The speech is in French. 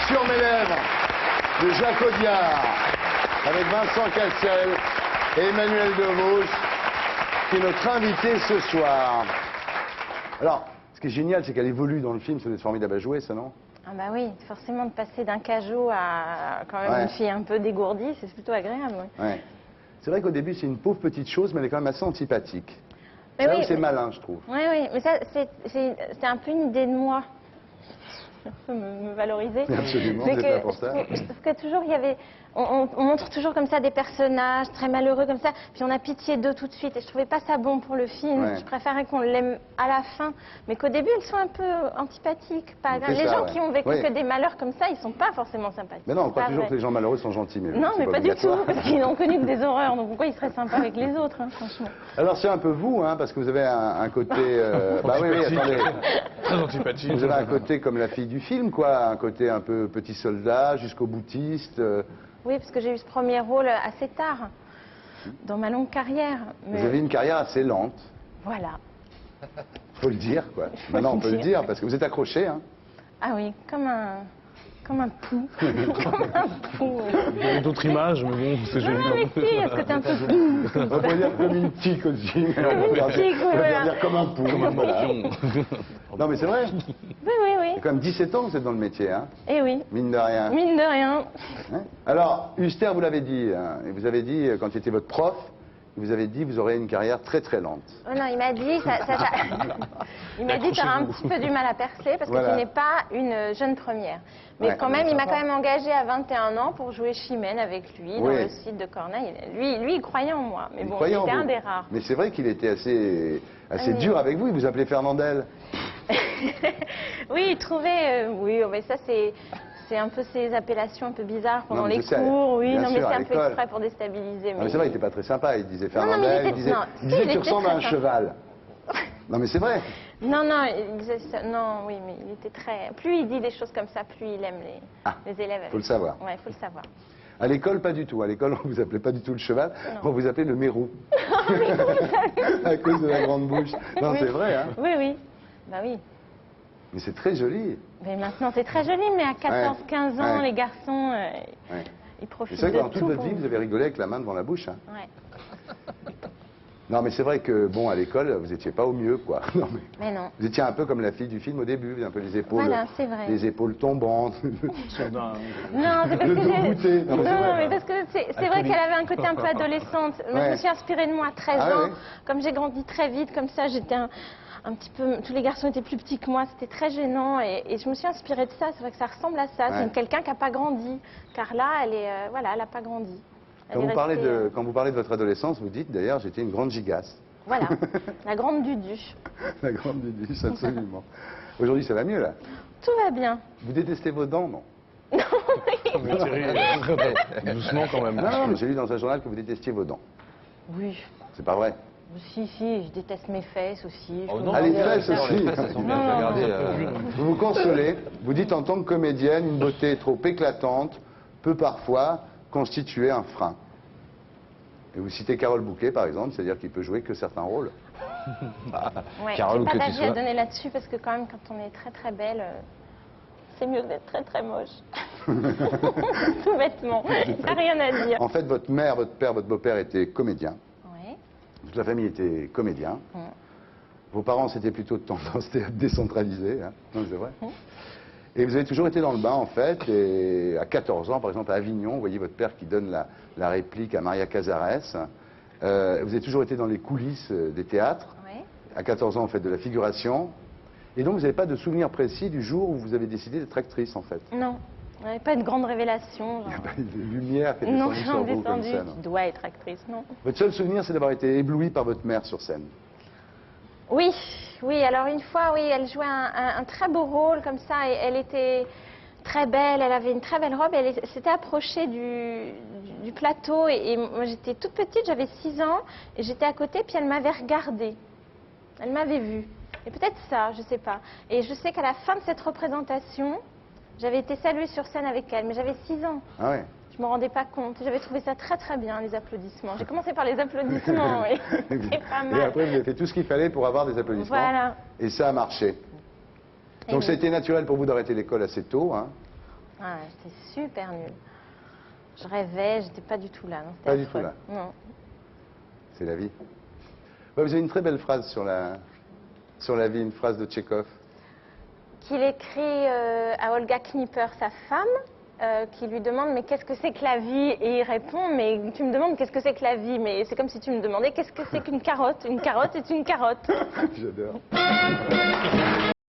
Sur mes lèvres de Jacques Audiard, avec Vincent Cassel et Emmanuel Devos, qui est notre invité ce soir. Alors, ce qui est génial, c'est qu'elle évolue dans le film, ça doit être formidable à jouer, ça, non? Ah bah oui, forcément de passer d'un cajot à quand même une fille un peu dégourdie, c'est plutôt agréable. Oui. Ouais. C'est vrai qu'au début, c'est une pauvre petite chose, mais elle est quand même assez antipathique. C'est malin, je trouve. Oui, oui, mais ça, c'est un peu une idée de moi. Je peux me valoriser. Absolument, vous êtes là pour ça. Je trouve que toujours, il y avait... On montre toujours comme ça des personnages très malheureux comme ça, puis on a pitié d'eux tout de suite. Et je trouvais pas ça bon pour le film. Ouais. Je préférais qu'on l'aime à la fin, mais qu'au début, ils sont un peu antipathiques. Les gens qui ont vécu que des malheurs comme ça, ils sont pas forcément sympathiques. Mais non, on croit toujours que les gens malheureux sont gentils. Mais non, mais pas du tout, parce qu'ils n'ont connu que des horreurs. Donc pourquoi ils seraient sympas avec les autres, hein, franchement. Alors c'est un peu vous, hein, parce que vous avez un côté... bah oui, attendez. Très antipathique. Vous avez un côté comme la fille du film, quoi. Un côté un peu petit soldat, jusqu'au boutiste. Oui, parce que j'ai eu ce premier rôle assez tard, dans ma longue carrière. Mais... Vous avez une carrière assez lente. Voilà. Faut le dire, quoi. Maintenant, on peut le dire, parce que vous êtes accroché, hein. Ah oui, comme un pou. Comme un pou. Il y a d'autres images, mais bon, c'est joli. Non, mais si, est-ce que t'es un peu pou? On va dire comme une tique aussi. Comme une tique, on va voilà. dire comme un pou. Voilà. Non, mais c'est vrai. Oui, oui, oui. Il y a quand même 17 ans que vous êtes dans le métier, hein. Eh oui. Mine de rien. Mine de rien. Hein? Alors, Huster, vous l'avez dit, hein, et vous avez dit, quand il était votre prof, vous avez dit vous aurez une carrière très très lente. Oh non, il m'a dit, il m'a dit, tu auras un petit peu du mal à percer parce que tu n'es pas une jeune première. Mais quand même, il m'a quand même engagé à 21 ans pour jouer Chimène avec lui dans le site de Corneille. Lui, il croyait en moi, mais bon, il était un des rares. Mais c'est vrai qu'il était assez dur avec vous, il vous appelait Fernandel. Oui, il trouvait, oui, mais ça c'est un peu ces appellations un peu bizarres pendant les sais, cours, oui, non mais sûr, c'est un peu exprès pour déstabiliser. Mais c'est vrai, il n'était pas très sympa, il disait Fernandel, il disait tu ressembles à un cheval. Non mais c'est vrai. Non, non, il disait ça, non, oui, mais il était très... Plus il dit des choses comme ça, plus il aime les élèves. Faut le savoir. Ouais, faut le savoir. À l'école, pas du tout. À l'école, on vous appelait pas du tout le cheval, on vous appelait le mérou. À cause de la grande bouche. Non, c'est vrai, hein. Oui, oui, bah oui. Mais c'est très joli. Mais maintenant, c'est très joli, mais à 14-15 ans, les garçons, ils profitent de tout. C'est vrai que dans toute votre vie, vous avez rigolé avec la main devant la bouche. Hein. Ouais. Non, mais c'est vrai que, bon, à l'école, vous étiez pas au mieux, quoi. Non, mais non. Vous étiez un peu comme la fille du film au début, vous avez un peu les épaules, voilà, c'est vrai. les épaules tombantes. Non, c'est parce que non, mais parce que c'est vrai qu'elle avait un côté un peu adolescente. Moi, je me suis inspirée de moi à 13 ans. Comme j'ai grandi très vite, comme ça, j'étais un petit peu... Tous les garçons étaient plus petits que moi, c'était très gênant. Et je me suis inspirée de ça. C'est vrai que ça ressemble à ça. C'est quelqu'un qui n'a pas grandi. Car là, elle est... voilà, elle n'a pas grandi. Quand vous parlez de votre adolescence, vous dites d'ailleurs, j'étais une grande gigasse. Voilà, la grande Dudu. La grande Dudu, absolument. Aujourd'hui, ça va mieux, là? Tout va bien. Vous détestez vos dents, non? Non, mais doucement quand même. Non, mais j'ai lu dans un journal que vous détestiez vos dents. Oui. C'est pas vrai? Si, je déteste mes fesses aussi. Oh non, les fesses aussi. Vous vous consolez, vous dites en tant que comédienne, une beauté trop éclatante peut parfois constituer un frein. Et vous citez Carole Bouquet, par exemple, c'est-à-dire qu'il peut jouer que certains rôles. Ouais, j'ai pas d'avis à donner là-dessus, parce que quand même, quand on est très très belle, c'est mieux d'être très très moche. Tout bêtement, t'as rien à dire. En fait, votre mère, votre père, votre beau-père étaient comédiens. Oui. Toute la famille était comédien. Vos parents, c'était plutôt de tendance décentralisée, hein. Non, c'est vrai. Et vous avez toujours été dans le bain, en fait, et à 14 ans, par exemple, à Avignon, vous voyez votre père qui donne la réplique à Maria Cazares. Vous avez toujours été dans les coulisses des théâtres. Oui. À 14 ans, vous faites de la figuration. Et donc, vous n'avez pas de souvenir précis du jour où vous avez décidé d'être actrice, en fait? Non, pas une grande révélation. Il n'y a pas de lumière qui est descendue sur vous comme ça, non? Tu dois être actrice, non? Votre seul souvenir, c'est d'avoir été ébloui par votre mère sur scène? Oui, oui, alors une fois, oui, elle jouait un très beau rôle comme ça, et elle était très belle, elle avait une très belle robe, elle s'était approchée du plateau, et moi j'étais toute petite, j'avais 6 ans, et j'étais à côté, puis elle m'avait regardée, elle m'avait vue, et peut-être ça, je sais pas. Et je sais qu'à la fin de cette représentation, j'avais été saluée sur scène avec elle, mais j'avais 6 ans. Ah ouais. Je me rendais pas compte. J'avais trouvé ça très très bien, les applaudissements. J'ai commencé par les applaudissements, oui. C'était pas mal. Et après, vous avez fait tout ce qu'il fallait pour avoir des applaudissements. Voilà. Et ça a marché. Donc, ça a été naturel pour vous d'arrêter l'école assez tôt, hein? Ah, j'étais super nulle. Je rêvais, j'étais pas du tout là. Non, Pas du affreux. tout là. Non. C'est la vie. Ouais, vous avez une très belle phrase sur la vie, une phrase de Tchekhov. Qu'il écrit à Olga Knipper, sa femme, qui lui demande mais qu'est-ce que c'est que la vie? Et il répond mais tu me demandes qu'est-ce que c'est que la vie? Mais c'est comme si tu me demandais qu'est-ce que c'est qu'une carotte? Une carotte est une carotte. J'adore.